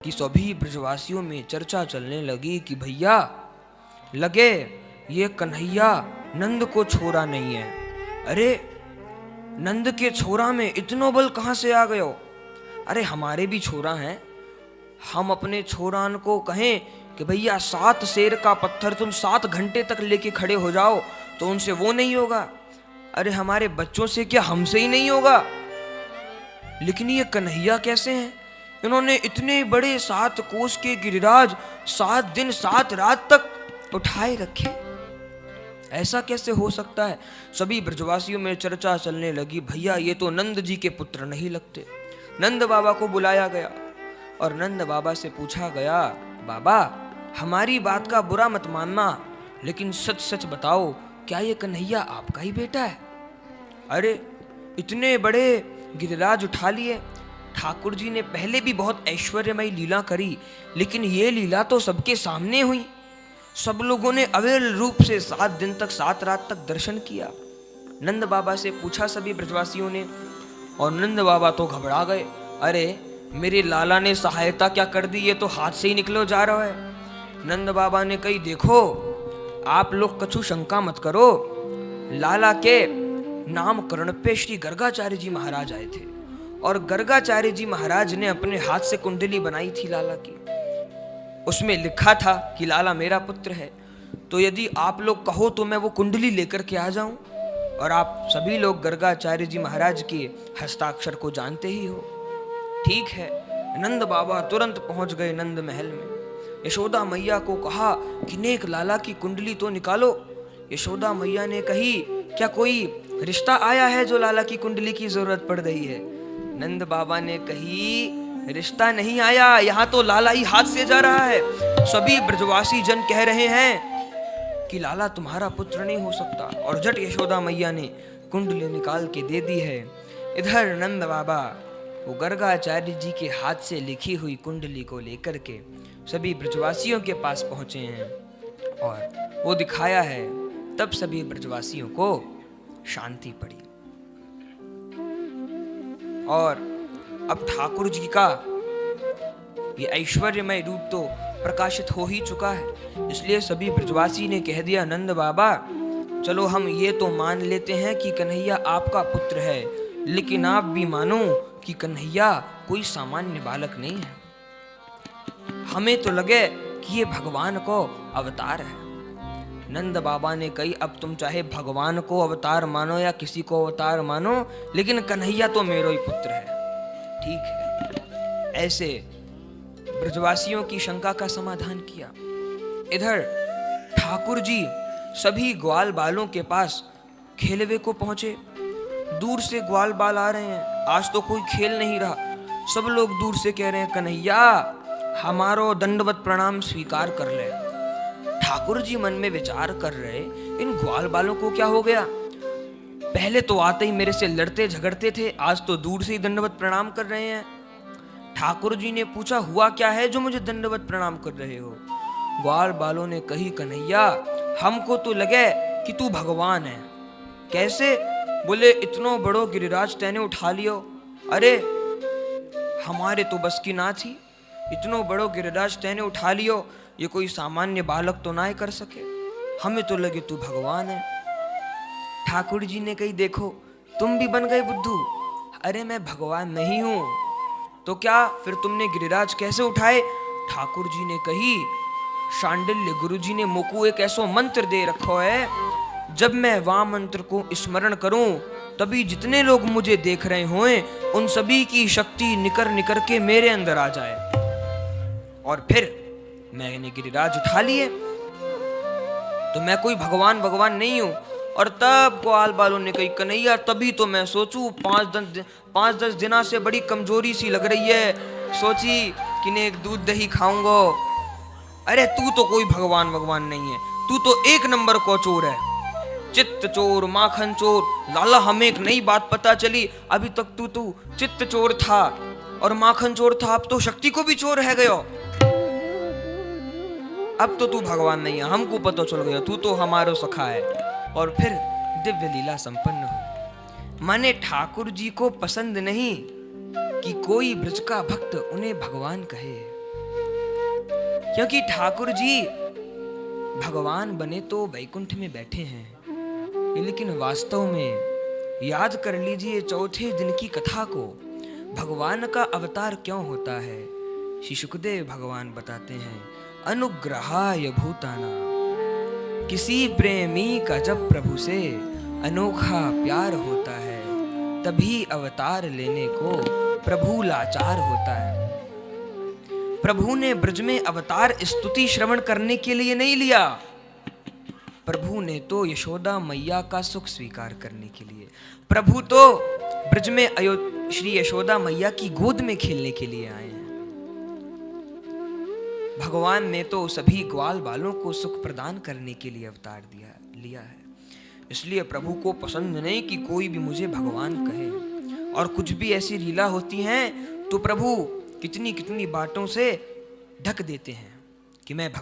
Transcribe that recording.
कि सभी ब्रजवासियों में चर्चा चलने लगी कि भैया लगे ये कन्हैया नंद को छोरा नहीं है। अरे नंद के छोरा में इतनो बल कहाँ से आ गयो? अरे हमारे भी छोरा हैं, हम अपने छोरान को कहें कि भैया 7 शेर का पत्थर तुम 7 घंटे तक लेके खड़े हो जाओ तो उनसे वो नहीं होगा। अरे हमारे बच्चों से क्या हमसे ही नहीं होगा? लेकिन ये कन्हैया कैसे हैं? इन्होंने इतने बड़े 7 कोस के गिरिराज 7 दिन 7 रात तक उठाए रखे, ऐसा कैसे हो सकता है? सभी ब्रजवासियों में चर्चा चलने लगी, भैया ये तो नंद जी के पुत्र नहीं लगते। नंद बाबा को बुलाया गया और नंद बाबा से पूछा गया, बाबा हमारी बात का बुरा मत मानना, लेकिन सच सच बताओ क्या ये कन्हैया आपका ही बेटा है? अरे इतने बड़े गिरिराज उठा लिए, ठाकुर जी ने पहले भी बहुत ऐश्वर्यमयी लीला करी, लेकिन ये लीला तो सबके सामने हुई। सब लोगों ने अविरल रूप से 7 दिन तक 7 रात तक दर्शन किया। नंद बाबा से पूछा सभी ब्रजवासियों ने, और नंद बाबा तो घबरा गए। अरे मेरे लाला ने सहायता क्या कर दी, ये तो हाथ से ही निकलो जा रहा है। नंद बाबा ने कही, देखो आप लोग कछु शंका मत करो, लाला के नामकरण पे श्री गर्गाचार्य जी महाराज आए थे और गर्गाचार्य जी महाराज ने अपने हाथ से कुंडली बनाई थी लाला की। उसमें लिखा था कि लाला मेरा पुत्र है, तो यदि आप लोग कहो तो मैं वो कुंडली लेकर के आ जाऊं। और आप सभी लोग गर्गाचार्य जी महाराज के हस्ताक्षर को जानते ही हो। ठीक है, नंद बाबा तुरंत पहुंच गए नंद महल में। यशोदा मैया को कहा कि नेक लाला की कुंडली तो निकालो। यशोदा मैया ने कही, क्या कोई रिश्ता आया है जो लाला की कुंडली की जरूरत पड़ रही है? नंद बाबा ने कही, रिश्ता नहीं आया, यहाँ तो लाला ही हाथ से जा रहा है। सभी ब्रजवासी जन कह रहे हैं कि लाला तुम्हारा पुत्र नहीं हो सकता। और झट यशोदा मैया ने कुंडली निकाल के दे दी है। इधर नंद बाबा वो गर्गाचार्य जी के हाथ से लिखी हुई कुंडली को लेकर के सभी ब्रजवासियों के पास पहुंचे हैं और वो दिखाया है। तब सभी ब्रजवासियों को शांति पड़ी और अब ठाकुर जी का ये ऐश्वर्यमय रूप तो प्रकाशित हो ही चुका है। इसलिए सभी ब्रजवासी ने कह दिया, नंद बाबा चलो हम ये तो मान लेते हैं कि कन्हैया आपका पुत्र है, लेकिन आप भी मानो कि कन्हैया कोई सामान्य बालक नहीं है। हमें तो लगे कि ये भगवान को अवतार है। नंद बाबा ने कही, अब तुम चाहे भगवान को अवतार मानो या किसी को अवतार मानो, लेकिन कन्हैया तो मेरा ही पुत्र है। ठीक है, ऐसे ब्रजवासियों की शंका का समाधान किया। इधर ठाकुर जी सभी ग्वाल बालों के पास खेलवे को पहुंचे। दूर से ग्वाल बाल आ रहे हैं, आज तो कोई खेल नहीं रहा। सब लोग दूर से कह रहे हैं, कन्हैया हमारो दंडवत प्रणाम स्वीकार कर ले। ठाकुर जी मन में विचार कर रहे, इन ग्वाल बालों को क्या हो गया? पहले तो आते ही मेरे से लड़ते झगड़ते थे, आज तो दूर से ही दंडवत प्रणाम कर रहे हैं। ठाकुर जी ने पूछा, हुआ क्या है जो मुझे दंडवत प्रणाम कर रहे हो? ग्वाल बालों ने कही, कन्हैया हमको तो लगे कि तू भगवान है। कैसे? बोले इतनो बड़ो गिरिराज तैने उठा लियो। अरे हमारे तो बस की ना थी, इतनो बड़ो गिरिराज तैने उठा लियो, ये कोई सामान्य बालक तो ना कर सके, हमें तो लगे तू भगवान है। ठाकुर जी ने कही, देखो तुम भी बन गए बुद्धू। अरे मैं भगवान नहीं हूं तो क्या फिर तुमने गिरिराज कैसे उठाए? ठाकुर जी ने कही, शांडिल्य गुरु जी ने मोको एक ऐसो मंत्र दे रखो है, जब मैं वह मंत्र को स्मरण करूं तभी जितने लोग मुझे देख रहे हों उन सभी की शक्ति निकर निकर के मेरे अंदर आ जाए, और फिर मैंने गिरिराज उठा लिए तो मैं कोई भगवान नहीं हूं। और तब ग्वाल बालों ने कही, कन्हैया तभी तो मैं सोचूं 5-10 दिना से बड़ी कमजोरी सी लग रही है, सोची कि ने एक दूध दही खाऊंगा। अरे तू तो कोई भगवान नहीं है, तू तो 1 नंबर को चोर है, चित्त चोर, माखन चोर। लाला हमें एक नई बात पता चली, अभी तक तू चित्त चोर था और माखन चोर था, अब तो शक्ति को भी चोर है गयो। अब तो तू भगवान नहीं है, हमको पता चल गया, तू तो हमारो सखा है। और फिर दिव्य लीला संपन्न हुई। माने ठाकुर जी को पसंद नहीं कि कोई ब्रज का भक्त उन्हें भगवान कहे। क्योंकि ठाकुर जी भगवान बने तो वैकुंठ में बैठे हैं, लेकिन वास्तव में याद कर लीजिए चौथे दिन की कथा को, भगवान का अवतार क्यों होता है। श्री सुखदेव भगवान बताते हैं, अनुग्रहाय भूताना, किसी प्रेमी का जब प्रभु से अनोखा प्यार होता है, तभी अवतार लेने को प्रभु लाचार होता है। प्रभु ने ब्रज में अवतार स्तुति श्रवण करने के लिए नहीं लिया, प्रभु ने तो यशोदा मैया का सुख स्वीकार करने के लिए, प्रभु तो ब्रज में श्री यशोदा मैया की गोद में खेलने के लिए आए हैं। भगवान ने तो सभी ग्वाल बालों को सुख प्रदान करने के लिए अवतार लिया है। इसलिए प्रभु को पसंद नहीं कि कोई भी मुझे भगवान कहे, और कुछ भी ऐसी लीला होती हैं तो प्रभु कितनी कितनी बातों से ढक देते हैं कि मैं